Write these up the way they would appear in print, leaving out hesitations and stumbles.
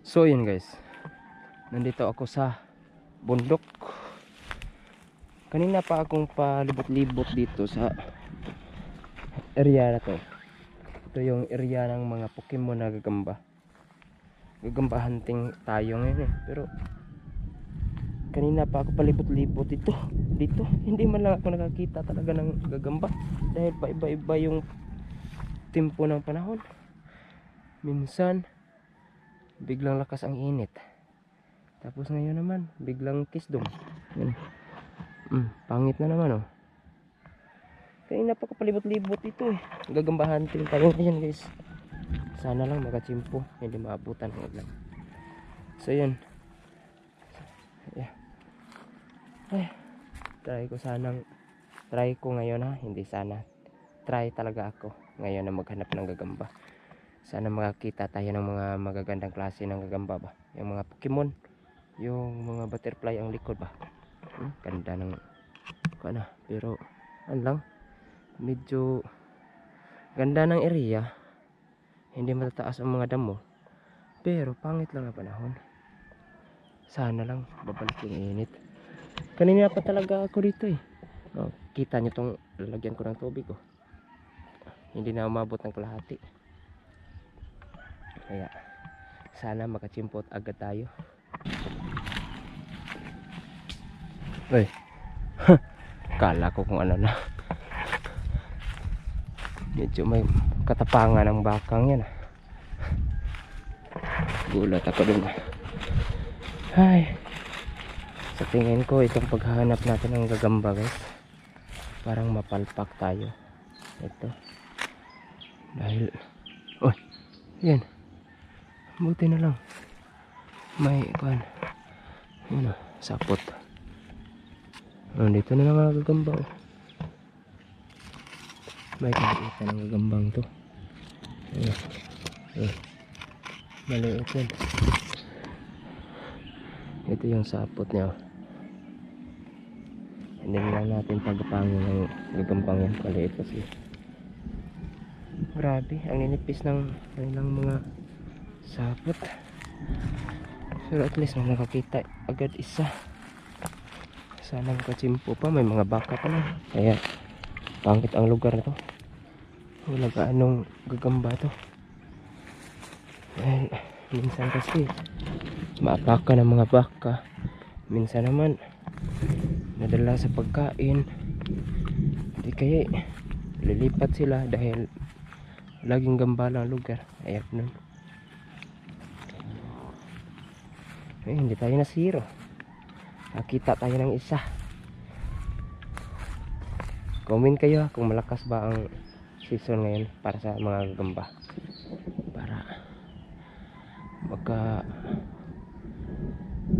So yun guys, nandito ako sa bundok. Kanina pa akong palibot-libot dito sa area na to. Ito yung area ng mga Pokemon na gagamba. Gagamba hunting tayo ngayon Pero kanina pa ako palibot-libot dito. Hindi man lang ako nakakita talaga ng gagamba. Dahil pa iba-iba yung tempo ng panahon. Minsan biglang lakas ang init. Tapos ngayon naman biglang kisdom. Yan. Pangit na naman Kanina pa ako palibot-libot dito Gagamba hunting tayo ngayon guys. Sana lang makachimpo, hindi maabutan lang. So yun. Yeah. Try ko ngayon hindi sana. Try talaga ako ngayon na maghanap ng gagamba. Sana makakita tayo ng mga magagandang klase ng gagamba ba. Yung mga Pokemon, yung mga butterfly ang likod ba. Ganda ng pero lang medyo ganda ng area. Hindi matataas ang mga damo. Pero pangit lang ang panahon. Sana lang babalik yung init. Kanina pa talaga ako dito kita nyo tong lalagyan ko ng tubig Hindi na umabot ng kalahati. Kaya sana makachimpot agad tayo. Kala ko kung ano na. Medyo may katapangan ng bakang yan Gulat ako dun Sa tingin ko itong paghahanap natin ng gagamba guys, parang mapalpak tayo ito. Dahil yan, buti na lang may sapot. Dito na lang ang gagamba may kakita ng gagambang to. Maliit yan. Ito yung sapot niya Hindi lang natin pagpapangin ng gagambang yan. Maliit kasi. Grabe, ang ninipis ng kanilang mga sapot. Pero at least nakakita agad isa. Sana makachimpo pa. May mga baka pa lang. Kaya pangit ang lugar na to. Wala gaanong gagamba to. Dahil minsan kasi maapaka ng mga baka. Minsan naman nadala sa pagkain. Di kaya lilipat sila dahil laging gambala ang lugar. Ayan nun. Hindi tayo nasiro. Nakita tayo ng isa. Comment kayo kung malakas ba ang season ngayon para sa mga gagamba. Para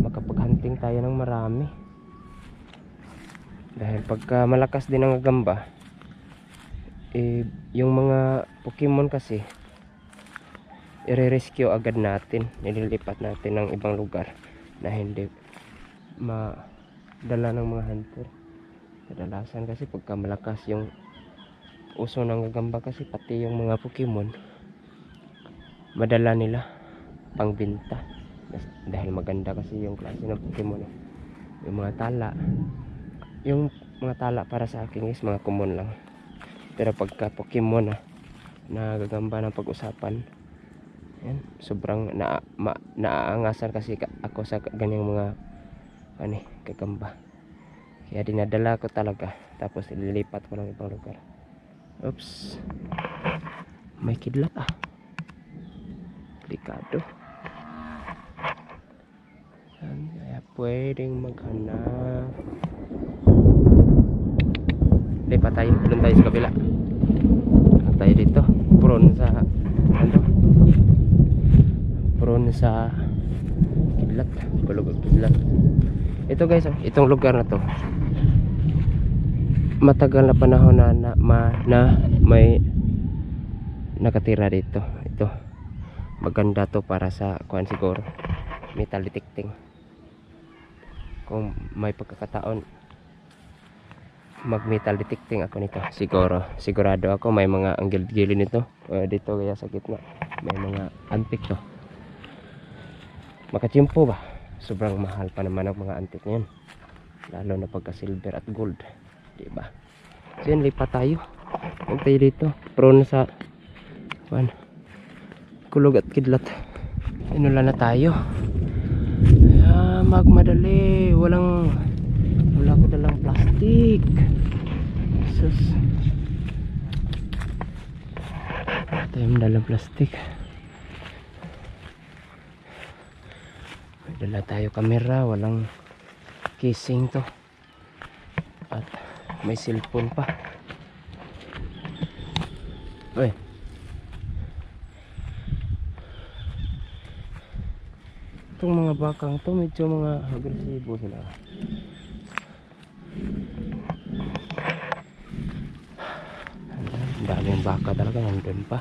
makapag-hunting tayo ng marami. Dahil pagka malakas din ang gagamba, yung mga Pokemon kasi i-rescue agad natin, nililipat natin ng ibang lugar na hindi madala ng mga hunter. Kadalasan kasi pagka malakas yung uso ng gagamba kasi pati yung mga Pokemon madala nila pangbenta dahil maganda kasi yung klase ng Pokemon yung mga tala para sa akin is mga common lang. Pero pagka Pokemon na gagamba ng pag-usapan, yan, sobrang naaangasan kasi ako sa ganyang mga gagamba. Kaya dinadala ko talaga, tapos ililipat ko ng ibang lugar. Oops, may kidlat delikado. Kaya pwedeng maghanap. Lipat tayo, doon tayo sa kabila. Tayo dito, prone sa kidlat, bulog kidlat. Ito guys, itong lugar na to matagal na panahon na may nakatira dito. Ito maganda to para sa siguro metal detecting. Kung may pagkakataon mag metal detecting ako nito, sigurado ako may mga ang gilid nito dito kaya sa gitna may mga antik to. makachimpo ba. Sobrang mahal pa naman ang mga antik ngayon, lalo na pagka silver at gold, diba? So yun, lipat tayo. Huwag tayo dito, prone sa kulog at kidlat. Inula na tayo. Magmadali. Wala ko dalang plastic. Sus, ito yung dalang plastic. May dala tayo kamera, walang casing to, at may cellphone pa. Uy, itong mga bakang to medyo mga agresibo sila. Ang daming baka talaga nandun pa.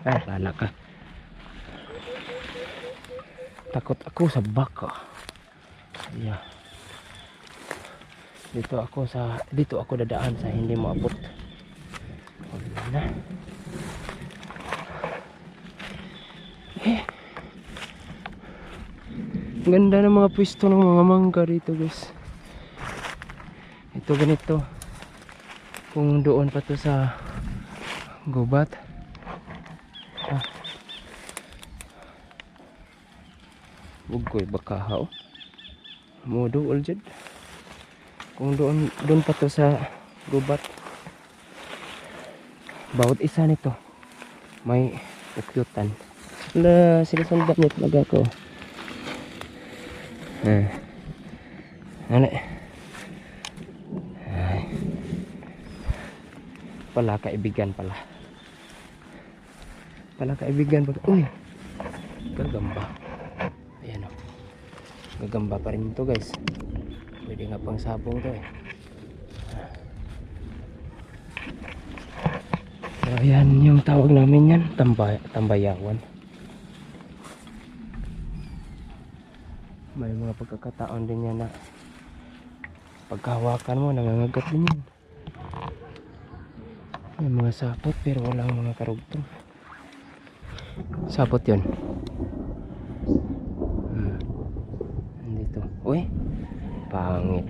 Ay, lala ka. Takot ako sa baka. Yeah. Dito ako dadaan sa hindi maabot. Wala na. Ang ganda ng mga pwesto ng mga mangga dito, guys. Ito ganito. Kung doon pa to sa gubat. Ugoy bakahaw. Modo uljud. Kung doon pa to sa gubat. Bawat isa nito may ukyutan. Sinasundan niya talaga ako. Ano? Pala kaibigan pala. Uy, gagamba. Ayan o, gagamba pa rin ito, guys. Pwede nga pang sabong to eh. So ayan yung tawag namin yan, tambayawan. May mga pagkakataon din yan na pagkahawakan mo nangangagat din yan. May mga sapot pero walang mga karugtong. Sapot yun. Dito. Uy, pangit.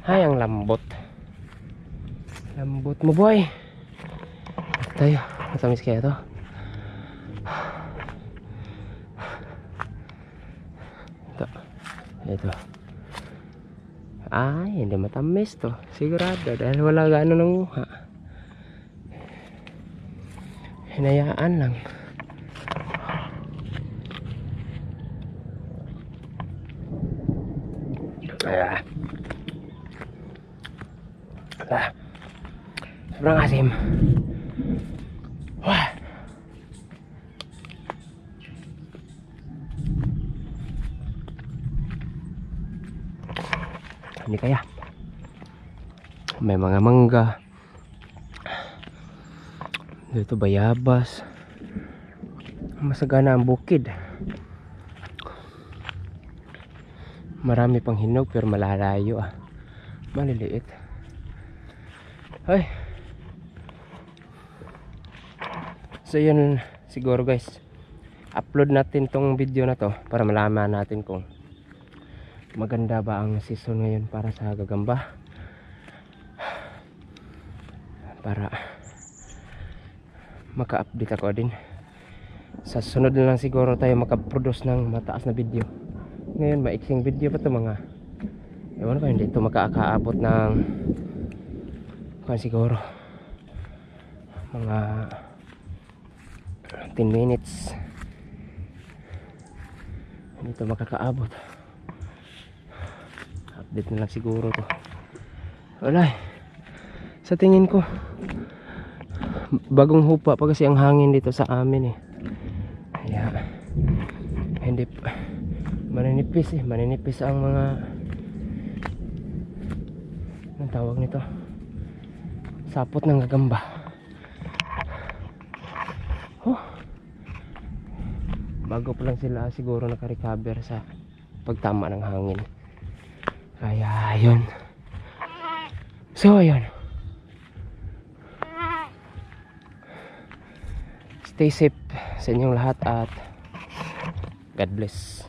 Ay, ang lambot. Lambot mo, boy. Tayo, matamis kaya to. Ito. Ay, hindi matamis to. Sigurado dahil wala gaano ng uha. Hinayaan lang. Ayan. Sobrang asim. Wah. Hindi kaya. May mga mangga. Dito bayabas. Masagana ang bukid. Marami pang hinog pero malalayo ah. Maliliit. Ay. So yun siguro, guys. Upload natin tong video na to para malaman natin kung maganda ba ang season ngayon para sa gagamba. Para maka-update ako din. Sa sunod na lang siguro tayo makaproduce ng mataas na video. Ngayon maiksing video pa to mga, ewan ko, hindi ito makakaabot ng siguro mga 10 minutes. Hindi ito makakaabot. Update na lang siguro to. Wala, sa tingin ko bagong hupa pa kasi ang hangin dito sa amin eh. Kaya hindi maninipis ang mga, anong tawag nito, sapot ng gagamba. Bago pa lang sila siguro naka-recover sa pagtama ng hangin. Kaya yun. So ayun, stay safe sa inyong lahat at God bless.